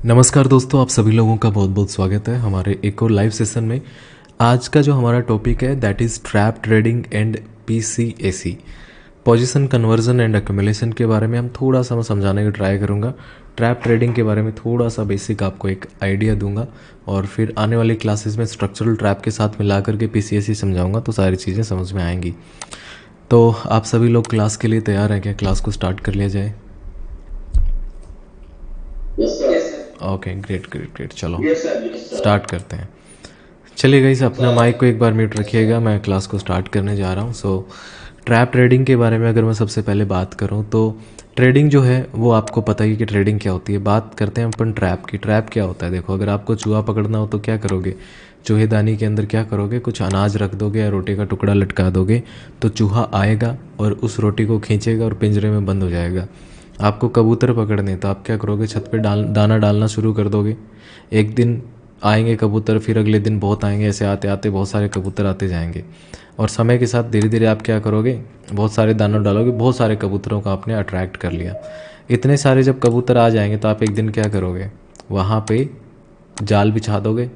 नमस्कार दोस्तों, आप सभी लोगों का बहुत बहुत स्वागत है हमारे एक और लाइव सेशन में। आज का जो हमारा टॉपिक है that is trap trading and PCAC, position conversion and accumulation के बारे में हम थोड़ा सा मैं समझाने का ट्राई करूँगा। ट्रैप ट्रेडिंग के बारे में थोड़ा सा बेसिक आपको एक आइडिया दूंगा और फिर आने वाली क्लासेस में स्ट्रक्चरल ट्रैप के साथ मिला करके PCAC समझाऊंगा तो सारी चीज़ें समझ में आएंगी। तो आप सभी लोग क्लास के लिए तैयार हैं क्या? क्लास को स्टार्ट कर लिया जाए। ओके, ग्रेट ग्रेट ग्रेट, चलो स्टार्ट करते हैं। चलिए गाइस, अपना माइक को एक बार म्यूट रखिएगा, मैं क्लास को स्टार्ट करने जा रहा हूँ। सो ट्रैप ट्रेडिंग के बारे में अगर मैं सबसे पहले बात करूँ तो ट्रेडिंग जो है वो आपको पता ही कि ट्रेडिंग क्या होती है। बात करते हैं अपन ट्रैप की। ट्रैप क्या होता है? देखो, अगर आपको चूहा पकड़ना हो तो क्या करोगे? चूहेदानी के अंदर क्या करोगे? कुछ अनाज रख दोगे या रोटी का टुकड़ा लटका दोगे तो चूहा आएगा और उस रोटी को खींचेगा और पिंजरे में बंद हो जाएगा। आपको कबूतर पकड़ने तो आप क्या करोगे? छत पे दाना डालना शुरू कर दोगे। एक दिन आएंगे कबूतर, फिर अगले दिन बहुत आएंगे, ऐसे आते आते बहुत सारे कबूतर आते जाएंगे और समय के साथ धीरे धीरे आप क्या करोगे? बहुत सारे दाना डालोगे, बहुत सारे कबूतरों को आपने अट्रैक्ट कर लिया। इतने सारे जब कबूतर आ जाएंगे तो आप एक दिन क्या करोगे? वहाँ पे जाल बिछा दोगे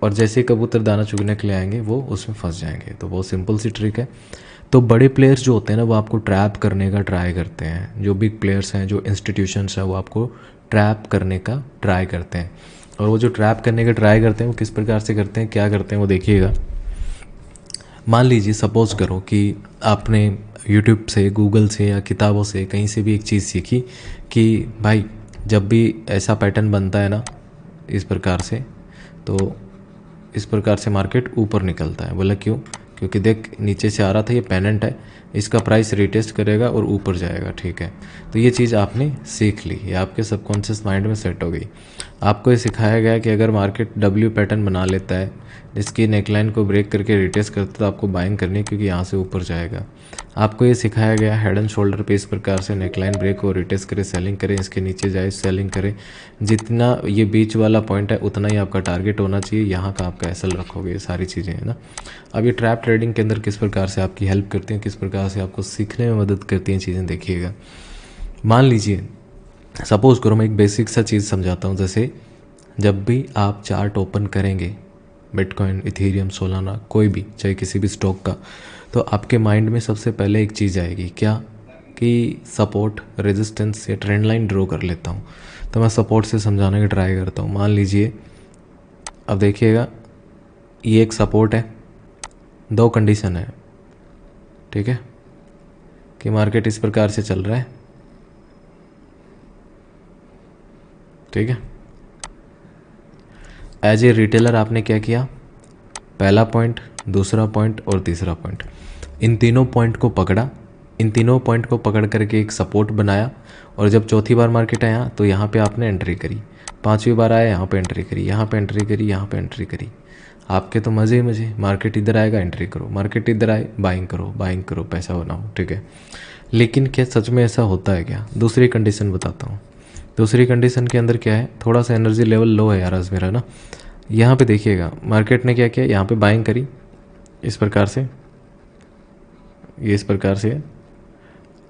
और जैसे ही कबूतर दाना चुगने के लिए आएंगे वो उसमें फंस जाएंगे। तो बहुत सिंपल सी ट्रिक है। तो बड़े प्लेयर्स जो होते हैं ना वो आपको ट्रैप करने का ट्राई करते हैं। जो बिग प्लेयर्स हैं, जो इंस्टीट्यूशंस हैं, वो आपको ट्रैप करने का ट्राई करते हैं। और वो जो ट्रैप करने का ट्राई करते हैं वो किस प्रकार से करते हैं, क्या करते हैं, वो देखिएगा। मान लीजिए, सपोज करो कि आपने यूट्यूब से, गूगल से या किताबों से कहीं से भी एक चीज़ सीखी कि भाई जब भी ऐसा पैटर्न बनता है ना इस प्रकार से, तो इस प्रकार से मार्केट ऊपर निकलता है। बोला क्यों? क्योंकि देख, नीचे से आ रहा था, ये पेनेंट है, इसका प्राइस रिटेस्ट करेगा और ऊपर जाएगा। ठीक है, तो ये चीज़ आपने सीख ली, ये आपके सबकॉन्शियस माइंड में सेट हो गई। आपको ये सिखाया गया कि अगर मार्केट W पैटर्न बना लेता है, इसकी नेकलाइन को ब्रेक करके रिटेस्ट करता है, तो आपको बाइंग करनी है क्योंकि यहाँ से ऊपर जाएगा। आपको ये सिखाया गया हेड एंड शोल्डर पे इस प्रकार से नेकलाइन ब्रेक हो, रिटेस्ट करे, सेलिंग करे, इसके नीचे जाए सेलिंग करे। जितना ये बीच वाला पॉइंट है उतना ही आपका टारगेट होना चाहिए, यहाँ का आपका एसएल रखोगे। ये सारी चीज़ें हैं ना। अब ये ट्रैप ट्रेडिंग के अंदर किस प्रकार से आपकी हेल्प करती हैं, किस प्रकार से आपको सीखने में मदद करती हैं चीज़ें, देखिएगा। मान लीजिए, सपोज करो मैं एक बेसिक सा चीज़ समझाता हूँ। जैसे जब भी आप चार्ट ओपन करेंगे, बिटकॉइन, इथेरियम, सोलाना, कोई भी, चाहे किसी भी स्टॉक का, तो आपके माइंड में सबसे पहले एक चीज़ आएगी, क्या? कि सपोर्ट, रेजिस्टेंस या ट्रेंड लाइन ड्रॉ कर लेता हूँ। तो मैं सपोर्ट से समझाने का ट्राई करता हूँ। मान लीजिए, अब देखिएगा, ये एक सपोर्ट है, दो कंडीशन है, ठीक है, कि मार्केट इस प्रकार से चल रहा है, ठीक है। एज ए रिटेलर आपने क्या किया? पहला पॉइंट, दूसरा पॉइंट और तीसरा पॉइंट, इन तीनों पॉइंट को पकड़ा। इन तीनों पॉइंट को पकड़ करके एक सपोर्ट बनाया और जब चौथी बार मार्केट आया तो यहाँ पे आपने एंट्री करी। पांचवी बार आया, यहाँ पे एंट्री करी, यहाँ पे एंट्री करी, यहाँ पे एंट्री करी। आपके तो मज़े ही मज़े। मार्केट इधर आएगा, एंट्री करो, मार्केट इधर आए, बाइंग करो, बाइंग करो, पैसा बनाओ, ठीक है। लेकिन क्या सच में ऐसा होता है क्या? दूसरी कंडीशन बताता हूँ। दूसरी कंडीशन के अंदर क्या है? थोड़ा सा एनर्जी लेवल लो है यार आज मेरा ना। यहाँ पे देखिएगा, मार्केट ने क्या किया, यहाँ पे बाइंग करी इस प्रकार से, ये इस प्रकार से।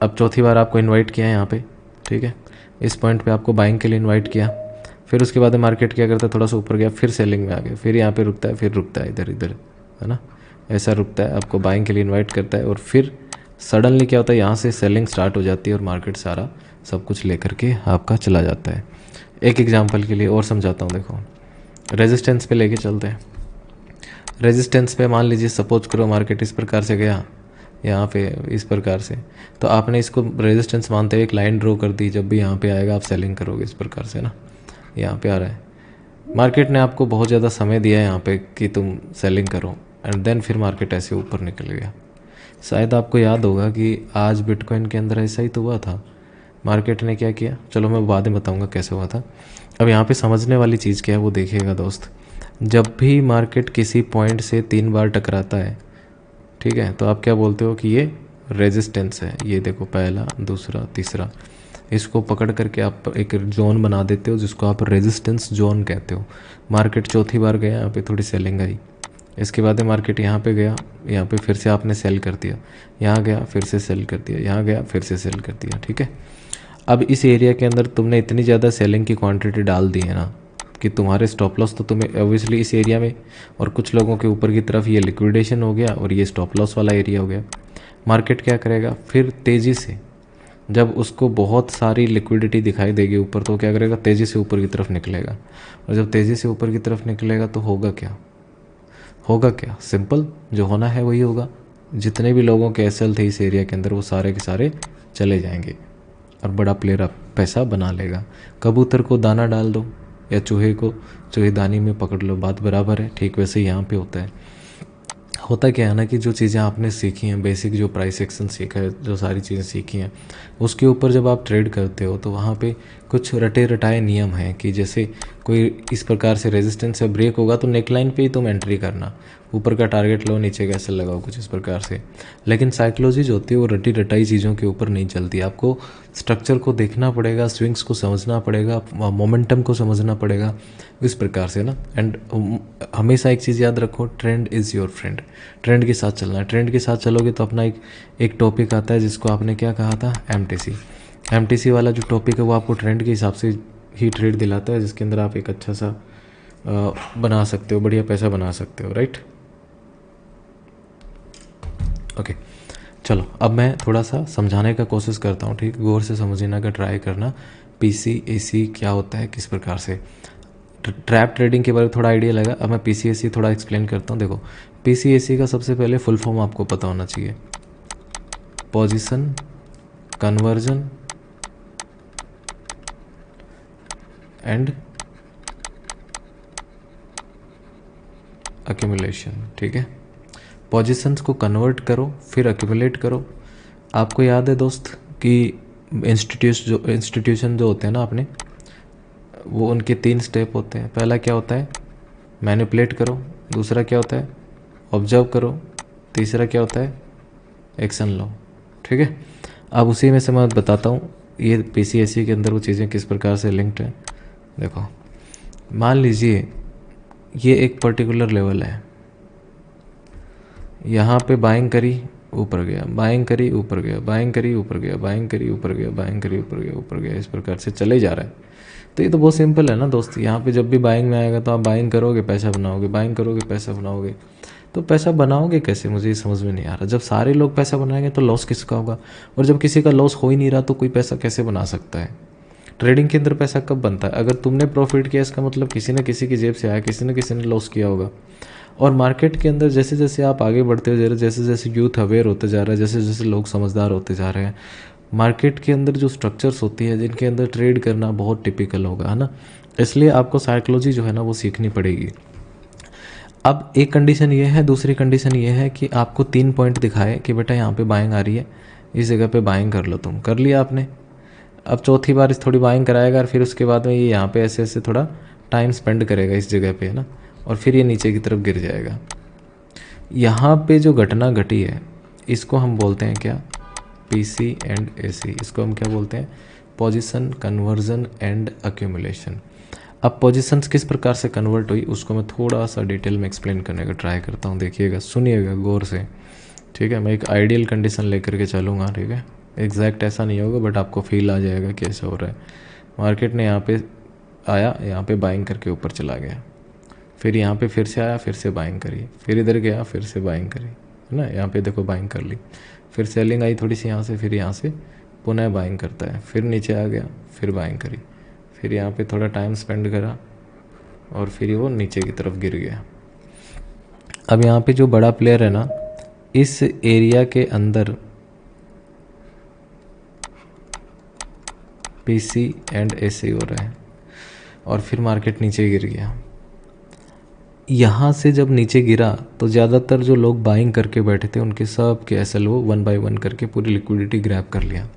अब चौथी बार आपको इनवाइट किया है यहाँ पे, ठीक है, इस पॉइंट पे आपको बाइंग के लिए इनवाइट किया। फिर उसके बाद मार्केट क्या करता है, थोड़ा सा ऊपर गया, फिर सेलिंग में आ गया, फिर यहाँ पे रुकता है, फिर रुकता है, इधर इधर, है ना, ऐसा रुकता है, आपको बाइंग के लिए इन्वाइट करता है और फिर सडनली क्या होता है, यहाँ से सेलिंग स्टार्ट हो जाती है और मार्केट सारा सब कुछ लेकर के आपका चला जाता है। एक एग्जाम्पल के लिए और समझाता हूँ। देखो, रेजिस्टेंस पे लेके चलते हैं। रेजिस्टेंस पे मान लीजिए, सपोज करो मार्केट इस प्रकार से गया, यहाँ पे इस प्रकार से, तो आपने इसको रेजिस्टेंस मानते हुए एक लाइन ड्रॉ कर दी। जब भी यहाँ पे आएगा आप सेलिंग करोगे इस प्रकार से ना। यहाँ पे आ रहा है, मार्केट ने आपको बहुत ज़्यादा समय दिया है यहाँ पे कि तुम सेलिंग करो, एंड देन फिर मार्केट ऐसे ऊपर निकल गया। शायद आपको याद होगा कि आज बिटकॉइन के अंदर ऐसा ही तो हुआ था। मार्केट ने क्या किया, चलो मैं बाद में बताऊंगा कैसे हुआ था। अब यहाँ पे समझने वाली चीज़ क्या है वो देखिएगा दोस्त। जब भी मार्केट किसी पॉइंट से 3 बार टकराता है, ठीक है, तो आप क्या बोलते हो कि ये रेजिस्टेंस है। ये देखो, पहला, दूसरा, तीसरा, इसको पकड़ करके आप एक जोन बना देते हो जिसको आप रेजिस्टेंस जोन कहते हो। मार्केट चौथी बार गया, यहाँ पे थोड़ी सेलिंग आई, इसके बाद मार्केट यहाँ पे गया, यहाँ पे फिर से आपने सेल कर दिया, यहाँ गया फिर से सेल कर दिया, यहाँ गया फिर से सेल कर दिया, ठीक है। अब इस एरिया के अंदर तुमने इतनी ज़्यादा सेलिंग की क्वांटिटी डाल दी है ना कि तुम्हारे स्टॉप लॉस तो तुम्हें ऑब्वियसली इस एरिया में, और कुछ लोगों के ऊपर की तरफ ये लिक्विडेशन हो गया और ये स्टॉप लॉस वाला एरिया हो गया। मार्केट क्या करेगा फिर तेज़ी से, जब उसको बहुत सारी लिक्विडिटी दिखाई देगी ऊपर तो क्या करेगा, तेज़ी से ऊपर की तरफ निकलेगा। और जब तेज़ी से ऊपर की तरफ निकलेगा तो होगा क्या, होगा क्या, सिंपल, जो होना है वही होगा। जितने भी लोगों के एसएल थे इस एरिया के अंदर वो सारे के सारे चले जाएंगे और बड़ा प्लेयर अब पैसा बना लेगा। कबूतर को दाना डाल दो या चूहे को चूहेदानी में पकड़ लो, बात बराबर है। ठीक वैसे ही यहाँ पे होता है। होता क्या है ना कि जो चीज़ें आपने सीखी हैं, बेसिक जो प्राइस एक्शन सीखा है, जो सारी चीज़ें सीखी हैं, उसके ऊपर जब आप ट्रेड करते हो तो वहाँ पे कुछ रटे रटाए नियम हैं कि जैसे कोई इस प्रकार से रेजिस्टेंस या ब्रेक होगा तो नेकलाइन पे ही तुम एंट्री करना, ऊपर का टारगेट लो, नीचे का ऐसे लगाओ, कुछ इस प्रकार से। लेकिन साइकोलॉजी जो होती है वो रटी रटाई चीज़ों के ऊपर नहीं चलती। आपको स्ट्रक्चर को देखना पड़ेगा, स्विंग्स को समझना पड़ेगा, मोमेंटम को समझना पड़ेगा, इस प्रकार से ना। एंड हमेशा एक चीज़ याद रखो, trend is your friend. Trend के साथ चलना है, ट्रेंड के साथ चलोगे तो अपना एक टॉपिक आता है जिसको आपने क्या कहा था, एमटीसी वाला जो टॉपिक है वो आपको ट्रेंड के हिसाब से ही ट्रेड दिलाता है, जिसके अंदर आप एक अच्छा सा बना सकते हो, बढ़िया पैसा बना सकते हो, राइट। ओके चलो अब मैं थोड़ा सा समझाने का कोशिश करता हूँ, ठीक, गौर से समझने का ट्राई करना। PCAC क्या होता है, किस प्रकार से ट्रैप ट्रेडिंग के बारे में थोड़ा आइडिया लगा। अब मैं PCAC थोड़ा एक्सप्लेन करता हूँ। देखो PCAC का सबसे पहले फुल फॉर्म आपको पता होना चाहिए, पोजीशन कन्वर्जन एंड एक्यूमुलेशन, ठीक है। पोजीशंस को कन्वर्ट करो फिर एक्यूमुलेट करो। आपको याद है दोस्त कि इंस्टीट्यूशन जो होते हैं ना अपने, वो उनके 3 स्टेप होते हैं। पहला क्या होता है, मैनिपुलेट करो, दूसरा क्या होता है, ऑब्जर्व करो, तीसरा क्या होता है, एक्शन लो, ठीक है। अब उसी में से मैं बताता हूँ ये PCAC के अंदर वो चीज़ें किस प्रकार से लिंक्ड हैं। देखो मान लीजिए ये एक पर्टिकुलर लेवल है, यहाँ पे बाइंग करी ऊपर गया, बाइंग करी ऊपर गया, बाइंग करी ऊपर गया, बाइंग करी ऊपर गया, बाइंग करी ऊपर गया, ऊपर गया, इस प्रकार से चले जा रहा है। तो ये तो बहुत सिंपल है ना दोस्त। यहाँ पे जब भी बाइंग में आएगा तो आप बाइंग करोगे पैसा बनाओगे, बाइंग करोगे पैसा बनाओगे। तो पैसा बनाओगे कैसे, मुझे ये समझ में नहीं आ रहा। जब सारे लोग पैसा बनाएंगे तो लॉस किसका होगा, और जब किसी का लॉस हो ही नहीं रहा तो कोई पैसा कैसे बना सकता है। ट्रेडिंग के अंदर पैसा कब बनता है, अगर तुमने प्रॉफिट किया, इसका मतलब किसी न किसी की जेब से आया, किसी न किसी ने लॉस किया होगा। और मार्केट के अंदर जैसे जैसे आप आगे बढ़ते हो जा रहे, जैसे जैसे यूथ अवेयर होते जा रहा है, जैसे जैसे लोग समझदार होते जा रहे हैं, मार्केट के अंदर जो स्ट्रक्चर्स होती है जिनके अंदर ट्रेड करना बहुत टिपिकल होगा, है ना। इसलिए आपको साइकोलॉजी जो है ना वो सीखनी पड़ेगी। अब एक कंडीशन ये है, दूसरी कंडीशन ये है कि आपको 3 पॉइंट दिखाए कि बेटा यहाँ पे बाइंग आ रही है, इस जगह पे बाइंग कर लो, तुम कर लिया आपने। अब चौथी बार इस थोड़ी बाइंग कराएगा और फिर उसके बाद में ये यहाँ पे ऐसे ऐसे थोड़ा टाइम स्पेंड करेगा इस जगह पे, है ना, और फिर ये नीचे की तरफ गिर जाएगा। यहाँ पे जो घटना घटी है इसको हम बोलते हैं क्या, PCAC। इसको हम क्या बोलते हैं, पोजीशन कन्वर्जन एंड एक्यूमुलेशन। अब पोजीशंस किस प्रकार से कन्वर्ट हुई उसको मैं थोड़ा सा डिटेल में एक्सप्लेन करने का ट्राई करता हूँ। देखिएगा, सुनिएगा गौर से, ठीक है। मैं एक आइडियल कंडीशन लेकर के चलूँगा, ठीक है। एग्जैक्ट ऐसा नहीं होगा बट आपको फील आ जाएगा कैसे हो रहा है। मार्केट ने यहाँ पे आया, यहाँ पे बाइंग करके ऊपर चला गया, फिर यहाँ पे फिर से आया, फिर से बाइंग करी, फिर इधर गया, फिर से बाइंग करी, है ना। यहाँ पे देखो बाइंग कर ली, फिर सेलिंग आई थोड़ी सी यहाँ से, फिर यहाँ से पुनः बाइंग करता है, फिर नीचे आ गया, फिर बाइंग करी, फिर यहाँ पे थोड़ा टाइम स्पेंड करा और फिर वो नीचे की तरफ गिर गया। अब यहाँ पे जो बड़ा प्लेयर है ना, इस एरिया के अंदर PCAC हो रहा है और फिर मार्केट नीचे गिर गया। यहाँ से जब नीचे गिरा तो ज़्यादातर जो लोग बाइंग करके बैठे थे उनके सब के SLO 1 बाय 1 करके पूरी लिक्विडिटी ग्रैब कर लिया।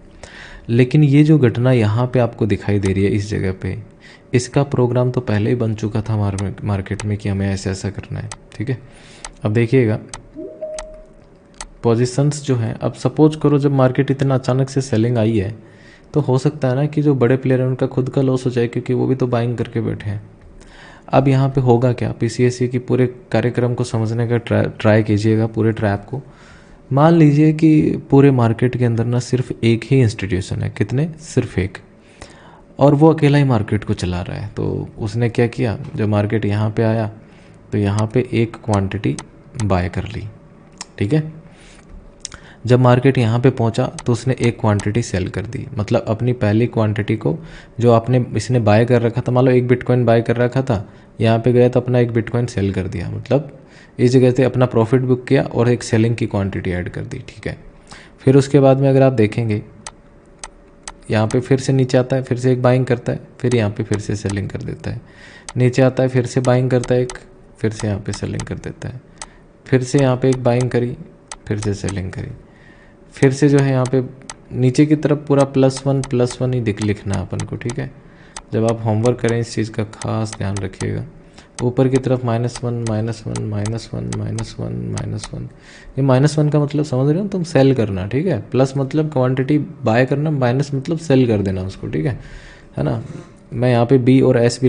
लेकिन ये जो घटना यहाँ पे आपको दिखाई दे रही है इस जगह पे, इसका प्रोग्राम तो पहले ही बन चुका था मार्केट में कि हमें ऐसा ऐसा करना है, ठीक है। अब देखिएगा पोजीशंस जो हैं, अब सपोज करो जब मार्केट इतना अचानक से सेलिंग आई है तो हो सकता है ना कि जो बड़े प्लेयर हैं उनका खुद का लॉस हो जाए, क्योंकि वो भी तो बाइंग करके बैठे हैं। अब यहाँ पे होगा क्या, PCAC की पूरे कार्यक्रम को समझने का ट्राई कीजिएगा, पूरे ट्रैप को। मान लीजिए कि पूरे मार्केट के अंदर ना सिर्फ एक ही इंस्टीट्यूशन है, कितने, सिर्फ एक, और वो अकेला ही मार्केट को चला रहा है। तो उसने क्या किया, जब मार्केट यहाँ पे आया तो यहाँ पे एक क्वांटिटी बाय कर ली, ठीक है। जब मार्केट यहाँ पे पहुँचा तो उसने एक क्वांटिटी सेल कर दी, मतलब अपनी पहली क्वांटिटी को जो इसने बाय कर रखा था, मान लो 1 बिटकॉइन बाय कर रखा था, यहाँ पे गया तो अपना 1 बिटकॉइन सेल कर दिया, मतलब इस जगह से अपना प्रॉफिट बुक किया और एक सेलिंग की क्वांटिटी ऐड कर दी, ठीक है। फिर उसके बाद में अगर आप देखेंगे यहाँ पे फिर से नीचे आता है, फिर से एक बाइंग करता है, फिर यहाँ पे फिर से सेलिंग कर देता है, नीचे आता है, फिर से बाइंग करता है एक, फिर से यहाँ पे सेलिंग कर देता है, फिर से यहाँ पे एक बाइंग करी, फिर से सेलिंग करी, फिर से जो है यहाँ पे नीचे की तरफ पूरा +1 ही लिखना है अपन को, ठीक है। जब आप होमवर्क करें इस चीज़ का खास ध्यान रखिएगा। ऊपर की तरफ -1 ये -1 का मतलब समझ रहे हो तुम, सेल करना, ठीक है। प्लस मतलब क्वांटिटी बाय करना, माइनस मतलब सेल कर देना उसको, ठीक है ना। मैं यहाँ पे B और S भी